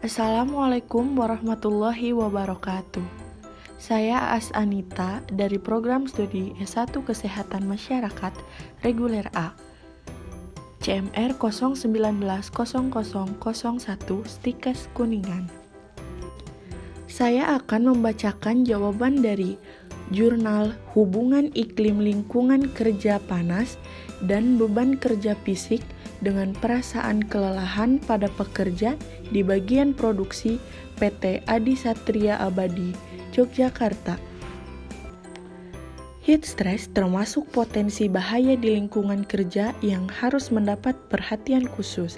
Assalamualaikum warahmatullahi wabarakatuh. Saya As Anita dari program studi S1 Kesehatan Masyarakat Reguler A, CMR 0190001 Stikes Kuningan. Saya akan membacakan jawaban dari Jurnal Hubungan Iklim Lingkungan Kerja Panas dan Beban Kerja Fisik dengan Perasaan Kelelahan pada Pekerja di Bagian Produksi PT Adi Satria Abadi, Yogyakarta. Heat stress termasuk potensi bahaya di lingkungan kerja yang harus mendapat perhatian khusus.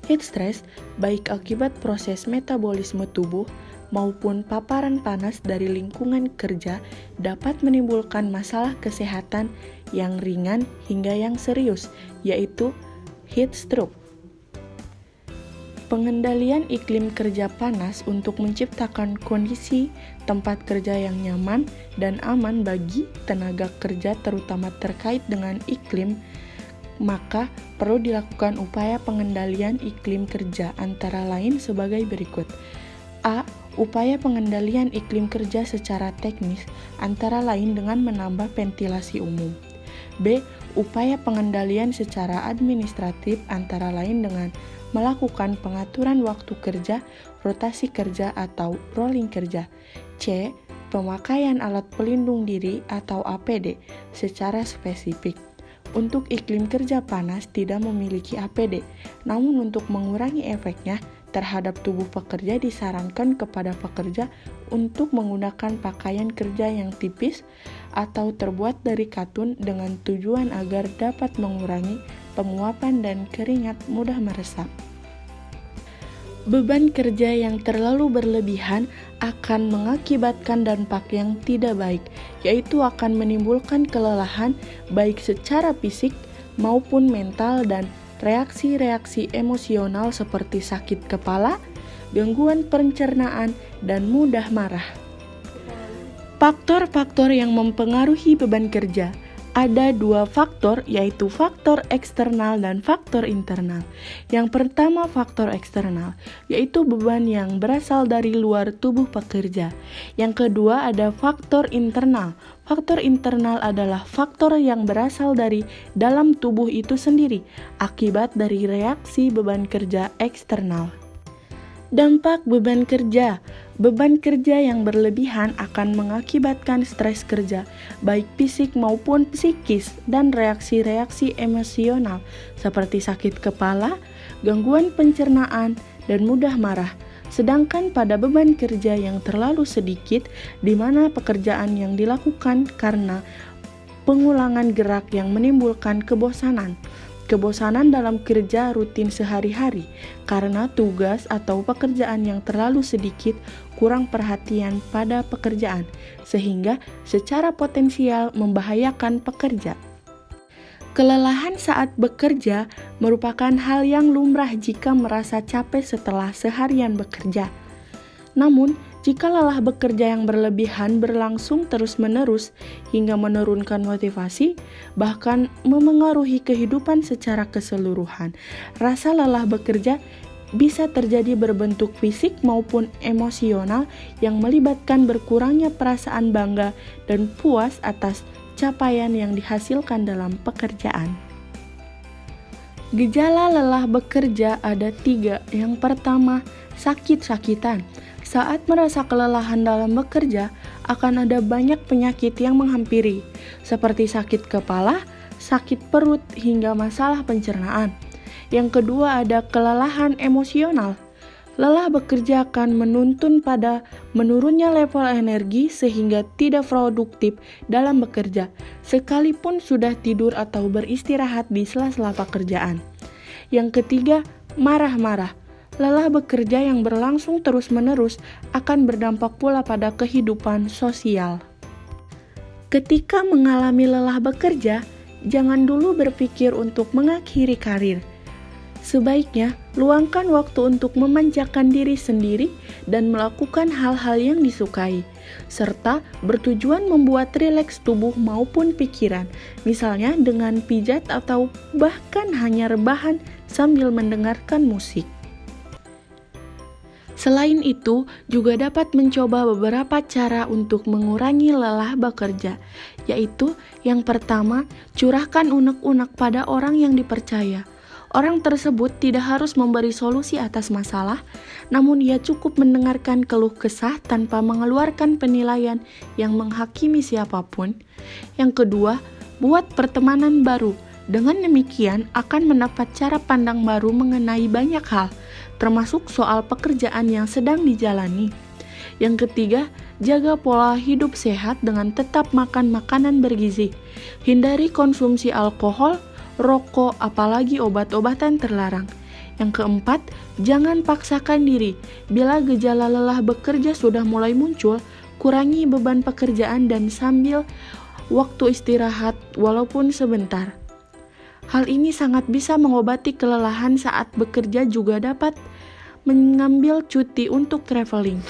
Heat stress baik akibat proses metabolisme tubuh maupun paparan panas dari lingkungan kerja dapat menimbulkan masalah kesehatan yang ringan hingga yang serius, yaitu heat stroke. Pengendalian iklim kerja panas untuk menciptakan kondisi tempat kerja yang nyaman dan aman bagi tenaga kerja terutama terkait dengan iklim, maka perlu dilakukan upaya pengendalian iklim kerja antara lain sebagai berikut. A. Upaya pengendalian iklim kerja secara teknis antara lain dengan menambah ventilasi umum. B. Upaya pengendalian secara administratif antara lain dengan melakukan pengaturan waktu kerja, rotasi kerja atau rolling kerja. C. Pemakaian alat pelindung diri atau APD secara spesifik. Untuk iklim kerja panas tidak memiliki APD, namun untuk mengurangi efeknya terhadap tubuh pekerja disarankan kepada pekerja untuk menggunakan pakaian kerja yang tipis atau terbuat dari katun dengan tujuan agar dapat mengurangi penguapan dan keringat mudah meresap. Beban kerja yang terlalu berlebihan akan mengakibatkan dampak yang tidak baik, yaitu akan menimbulkan kelelahan baik secara fisik maupun mental dan reaksi-reaksi emosional seperti sakit kepala, gangguan pencernaan, dan mudah marah. Faktor-faktor yang mempengaruhi beban kerja. Ada dua faktor, yaitu faktor eksternal dan faktor internal. Yang pertama faktor eksternal, yaitu beban yang berasal dari luar tubuh pekerja. Yang kedua ada faktor internal. Faktor internal adalah faktor yang berasal dari dalam tubuh itu sendiri, akibat dari reaksi beban kerja eksternal. Dampak beban kerja. Beban kerja yang berlebihan akan mengakibatkan stres kerja, baik fisik maupun psikis, dan reaksi-reaksi emosional seperti sakit kepala, gangguan pencernaan, dan mudah marah. Sedangkan pada beban kerja yang terlalu sedikit, di mana pekerjaan yang dilakukan karena pengulangan gerak yang menimbulkan kebosanan. Kebosanan dalam kerja rutin sehari-hari karena tugas atau pekerjaan yang terlalu sedikit, kurang perhatian pada pekerjaan, sehingga secara potensial membahayakan pekerja. Kelelahan saat bekerja merupakan hal yang lumrah jika merasa capek setelah seharian bekerja. Namun, jika lelah bekerja yang berlebihan berlangsung terus-menerus hingga menurunkan motivasi, bahkan memengaruhi kehidupan secara keseluruhan, rasa lelah bekerja bisa terjadi berbentuk fisik maupun emosional yang melibatkan berkurangnya perasaan bangga dan puas atas capaian yang dihasilkan dalam pekerjaan. Gejala lelah bekerja ada 3. Yang pertama, sakit-sakitan. Saat merasa kelelahan dalam bekerja, akan ada banyak penyakit yang menghampiri, seperti sakit kepala, sakit perut, hingga masalah pencernaan. Yang kedua ada kelelahan emosional. Lelah bekerja akan menuntun pada menurunnya level energi sehingga tidak produktif dalam bekerja, sekalipun sudah tidur atau beristirahat di sela-sela pekerjaan. Yang ketiga, marah-marah. Lelah bekerja yang berlangsung terus-menerus akan berdampak pula pada kehidupan sosial. Ketika mengalami lelah bekerja, jangan dulu berpikir untuk mengakhiri karir. Sebaiknya, luangkan waktu untuk memanjakan diri sendiri dan melakukan hal-hal yang disukai, serta bertujuan membuat rileks tubuh maupun pikiran, misalnya dengan pijat atau bahkan hanya rebahan sambil mendengarkan musik. Selain itu, juga dapat mencoba beberapa cara untuk mengurangi lelah bekerja, yaitu yang pertama, curahkan unek-unek pada orang yang dipercaya. Orang tersebut tidak harus memberi solusi atas masalah, namun ia cukup mendengarkan keluh kesah tanpa mengeluarkan penilaian yang menghakimi siapapun. Yang kedua, buat pertemanan baru. Dengan demikian akan mendapat cara pandang baru mengenai banyak hal, termasuk soal pekerjaan yang sedang dijalani. Yang ketiga, jaga pola hidup sehat dengan tetap makan makanan bergizi. Hindari konsumsi alkohol, rokok, apalagi obat-obatan terlarang. Yang keempat, jangan paksakan diri. Bila gejala lelah bekerja sudah mulai muncul, kurangi beban pekerjaan dan sambil waktu istirahat walaupun sebentar. Hal ini sangat bisa mengobati kelelahan saat bekerja, juga dapat mengambil cuti untuk traveling.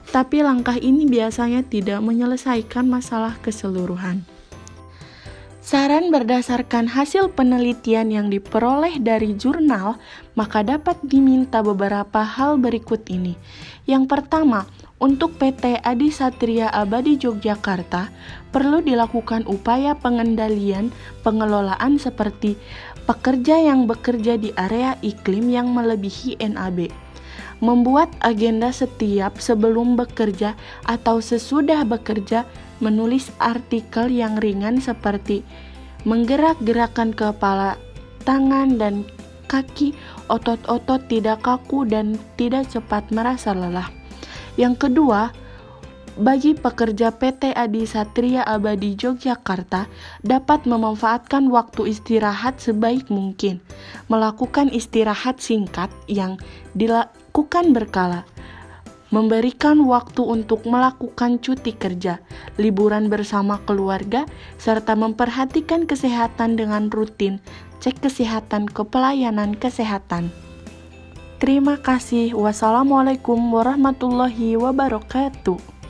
Tapi langkah ini biasanya tidak menyelesaikan masalah keseluruhan. Saran berdasarkan hasil penelitian yang diperoleh dari jurnal, maka dapat diminta beberapa hal berikut ini. Yang pertama, untuk PT Adi Satria Abadi Yogyakarta, perlu dilakukan upaya pengendalian pengelolaan seperti pekerja yang bekerja di area iklim yang melebihi NAB. Membuat agenda setiap sebelum bekerja atau sesudah bekerja, menulis artikel yang ringan seperti menggerak-gerakan kepala, tangan, dan kaki, otot-otot tidak kaku dan tidak cepat merasa lelah. Yang kedua, bagi pekerja PT Adi Satria Abadi Yogyakarta dapat memanfaatkan waktu istirahat sebaik mungkin, melakukan istirahat singkat yang dilakukan berkala, memberikan waktu untuk melakukan cuti kerja, liburan bersama keluarga, serta memperhatikan kesehatan dengan rutin cek kesehatan ke pelayanan kesehatan. Terima kasih. Wassalamualaikum warahmatullahi wabarakatuh.